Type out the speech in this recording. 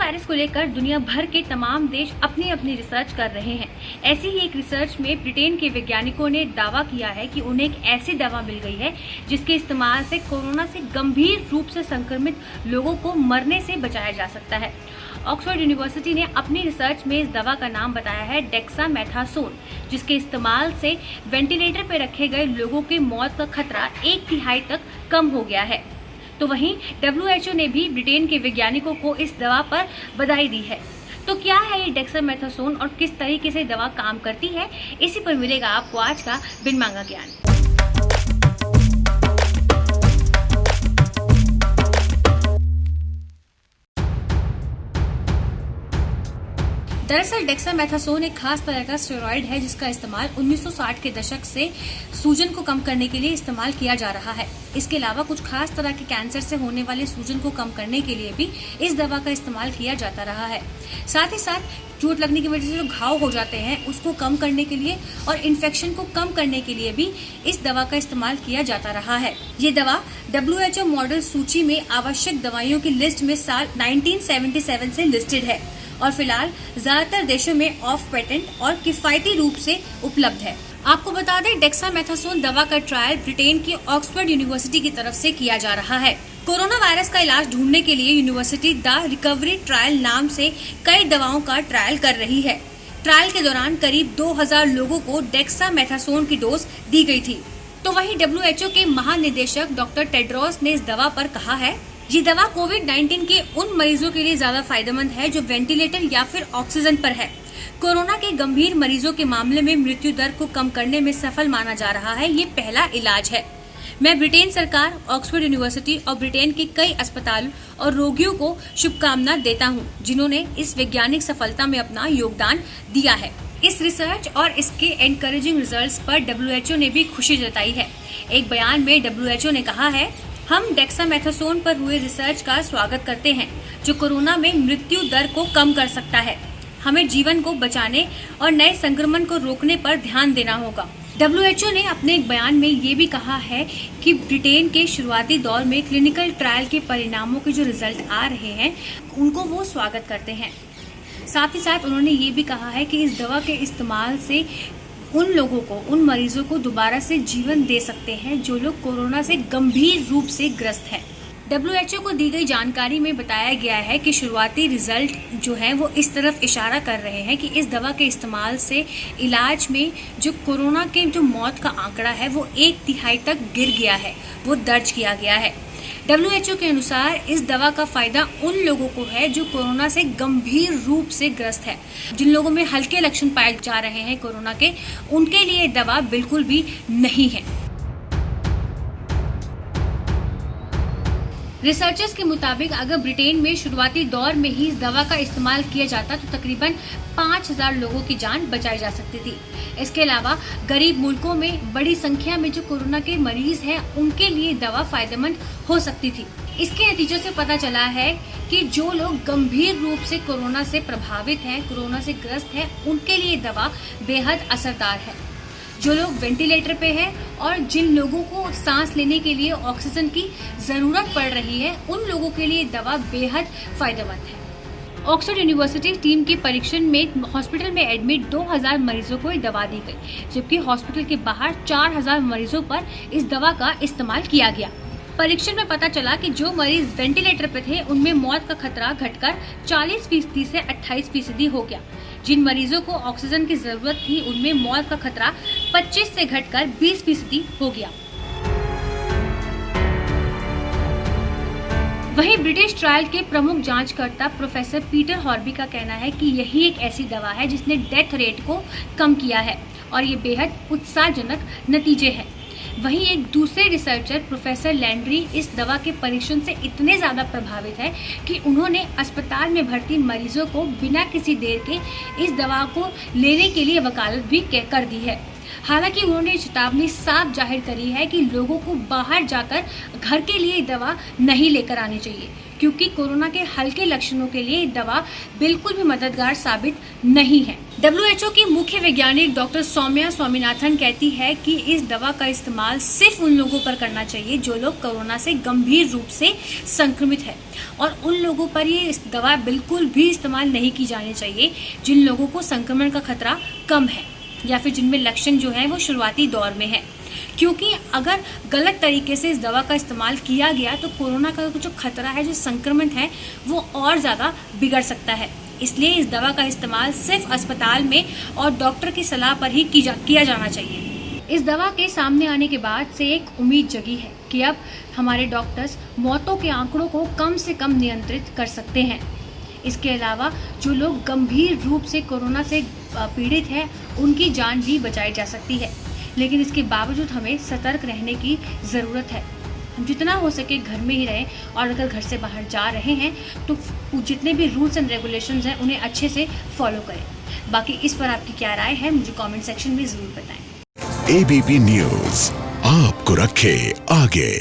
Virus को लेकर दुनिया भर के तमाम देश अपनी अपनी रिसर्च कर रहे हैं। ऐसी ही एक रिसर्च में ब्रिटेन के वैज्ञानिकों ने दावा किया है कि उन्हें एक ऐसी दवा मिल गई है जिसके इस्तेमाल से कोरोना से गंभीर रूप से संक्रमित लोगों को मरने से बचाया जा सकता है। ऑक्सफोर्ड यूनिवर्सिटी ने अपनी रिसर्च में इस दवा का नाम बताया है डेक्सामेथासोन, जिसके इस्तेमाल से वेंटिलेटर पर रखे गए लोगों की मौत का खतरा 1/3 तक कम हो गया है। तो वहीं WHO ने भी ब्रिटेन के वैज्ञानिकों को इस दवा पर बधाई दी है। तो क्या है ये डेक्सामेथासोन और किस तरीके से दवा काम करती है, इसी पर मिलेगा आपको आज का बिन मांगा ज्ञान। दरअसल डेक्सामेथासोन एक खास तरह का स्टेरॉइड है जिसका इस्तेमाल 1960 के दशक से सूजन को कम करने के लिए इस्तेमाल किया जा रहा है। इसके अलावा कुछ खास तरह के कैंसर से होने वाले सूजन को कम करने के लिए भी इस दवा का इस्तेमाल किया जाता रहा है। साथ ही साथ चोट लगने की वजह से जो घाव हो जाते हैं उसको कम करने के लिए और इन्फेक्शन को कम करने के लिए भी इस दवा का इस्तेमाल किया जाता रहा है। ये दवा WHO मॉडल सूची में आवश्यक दवाइयों की लिस्ट में साल 1977 से लिस्टेड है और फिलहाल ज्यादातर देशों में ऑफ पेटेंट और किफायती रूप से उपलब्ध है। आपको बता दें, डेक्सामेथासोन दवा का ट्रायल ब्रिटेन की ऑक्सफोर्ड यूनिवर्सिटी की तरफ से किया जा रहा है। कोरोना वायरस का इलाज ढूंढने के लिए यूनिवर्सिटी द रिकवरी ट्रायल नाम से कई दवाओं का ट्रायल कर रही है। ट्रायल के दौरान करीब 2000 लोगों को डेक्सामेथासोन की डोज दी गई थी। तो वहीं WHO के महानिदेशक डॉक्टर टेड्रोस ने इस दवा पर कहा है, ये दवा कोविड-19 के उन मरीजों के लिए ज्यादा फायदेमंद है जो वेंटिलेटर या फिर ऑक्सीजन पर है। कोरोना के गंभीर मरीजों के मामले में मृत्यु दर को कम करने में सफल माना जा रहा है। ये पहला इलाज है। मैं ब्रिटेन सरकार, ऑक्सफोर्ड यूनिवर्सिटी और ब्रिटेन के कई अस्पताल और रोगियों को शुभकामना देता हूँ, जिन्होंने इस वैज्ञानिक सफलता में अपना योगदान दिया है। इस रिसर्च और इसके एनकरेजिंग रिजल्ट्स पर WHO ने भी खुशी जताई है। एक बयान में WHO ने कहा है, हम डेक्सामेथासोन पर हुए रिसर्च का स्वागत करते हैं जो कोरोना में मृत्यु दर को कम कर सकता है। हमें जीवन को बचाने और नए संक्रमण को रोकने पर ध्यान देना होगा। WHO ने अपने एक बयान में ये भी कहा है कि ब्रिटेन के शुरुआती दौर में क्लिनिकल ट्रायल के परिणामों के जो रिजल्ट आ रहे हैं उनको वो स्वागत करते हैं। साथ ही साथ उन्होंने ये भी कहा है कि इस दवा के इस्तेमाल से उन लोगों को, उन मरीजों को दोबारा से जीवन दे सकते हैं जो लोग कोरोना से गंभीर रूप से ग्रस्त हैं। WHO को दी गई जानकारी में बताया गया है कि शुरुआती रिजल्ट जो है वो इस तरफ इशारा कर रहे हैं कि इस दवा के इस्तेमाल से इलाज में जो कोरोना के जो मौत का आंकड़ा है वो 1/3 तक गिर गया है, वो दर्ज किया गया है। WHO के अनुसार इस दवा का फायदा उन लोगों को है जो कोरोना से गंभीर रूप से ग्रस्त है। जिन लोगों में हल्के लक्षण पाए जा रहे हैं कोरोना के, उनके लिए दवा बिल्कुल भी नहीं है। रिसर्चर्स के मुताबिक अगर ब्रिटेन में शुरुआती दौर में ही इस दवा का इस्तेमाल किया जाता तो तकरीबन 5000 लोगों की जान बचाई जा सकती थी। इसके अलावा गरीब मुल्कों में बड़ी संख्या में जो कोरोना के मरीज हैं उनके लिए दवा फायदेमंद हो सकती थी। इसके नतीजों से पता चला है कि जो लोग गंभीर रूप से कोरोना से प्रभावित हैं, कोरोना से ग्रस्त हैं, उनके लिए दवा बेहद असरदार है। जो लोग वेंटिलेटर पे हैं और जिन लोगों को सांस लेने के लिए ऑक्सीजन की जरूरत पड़ रही है, उन लोगों के लिए दवा बेहद फायदेमंद है। ऑक्सफोर्ड यूनिवर्सिटी टीम के परीक्षण में हॉस्पिटल में एडमिट 2000 मरीजों को दवा दी गई, जबकि हॉस्पिटल के बाहर 4000 मरीजों पर इस दवा का इस्तेमाल किया गया। परीक्षण में पता चला कि जो मरीज वेंटिलेटर पर थे उनमें मौत का खतरा घटकर 40% से 28% हो गया। जिन मरीजों को ऑक्सीजन की जरूरत थी उनमें मौत का खतरा 25 से घटकर 20% हो गया। वहीं ब्रिटिश ट्रायल के प्रमुख जांचकर्ता प्रोफेसर पीटर हॉर्बी का कहना है कि यही एक ऐसी दवा है जिसने डेथ रेट को कम किया है और ये बेहद उत्साहजनक नतीजे हैं। वहीं एक दूसरे रिसर्चर प्रोफेसर लैंड्री इस दवा के परीक्षण से इतने ज्यादा प्रभावित है कि उन्होंने अस्पताल में भर्ती मरीजों को बिना किसी देर के इस दवा को लेने के लिए वकालत भी कर दी है। हालांकि उन्होंने चेतावनी साफ जाहिर करी है कि लोगों को बाहर जाकर घर के लिए दवा नहीं लेकर आनी चाहिए, क्योंकि कोरोना के हल्के लक्षणों के लिए दवा बिल्कुल भी मददगार साबित नहीं है। WHO की मुख्य वैज्ञानिक डॉक्टर सौम्या स्वामीनाथन कहती है कि इस दवा का इस्तेमाल सिर्फ उन लोगों पर करना चाहिए जो लोग कोरोना से गंभीर रूप से संक्रमित है, और उन लोगों पर ये इस दवा बिल्कुल भी इस्तेमाल नहीं की जानी चाहिए जिन लोगों को संक्रमण का खतरा कम है या फिर जिनमें लक्षण जो है वो शुरुआती दौर में है, क्योंकि अगर गलत तरीके से इस दवा का इस्तेमाल किया गया तो कोरोना का जो खतरा है, जो संक्रमण है, वो और ज़्यादा बिगड़ सकता है। इसलिए इस दवा का इस्तेमाल सिर्फ अस्पताल में और डॉक्टर की सलाह पर ही किया जाना चाहिए। इस दवा के सामने आने के बाद से एक उम्मीद जगी है कि अब हमारे डॉक्टर्स मौतों के आंकड़ों को कम से कम नियंत्रित कर सकते हैं। इसके अलावा जो लोग गंभीर रूप से कोरोना से पीड़ित हैं, उनकी जान भी बचाई जा सकती है, लेकिन इसके बावजूद हमें सतर्क रहने की ज़रूरत है। हम जितना हो सके घर में ही रहें, और अगर घर से बाहर जा रहे हैं तो जितने भी रूल्स एंड रेगुलेशंस हैं उन्हें अच्छे से फॉलो करें। बाकी इस पर आपकी क्या राय है मुझे कमेंट सेक्शन में ज़रूर बताएं। ABP न्यूज़ आपको रखे आगे।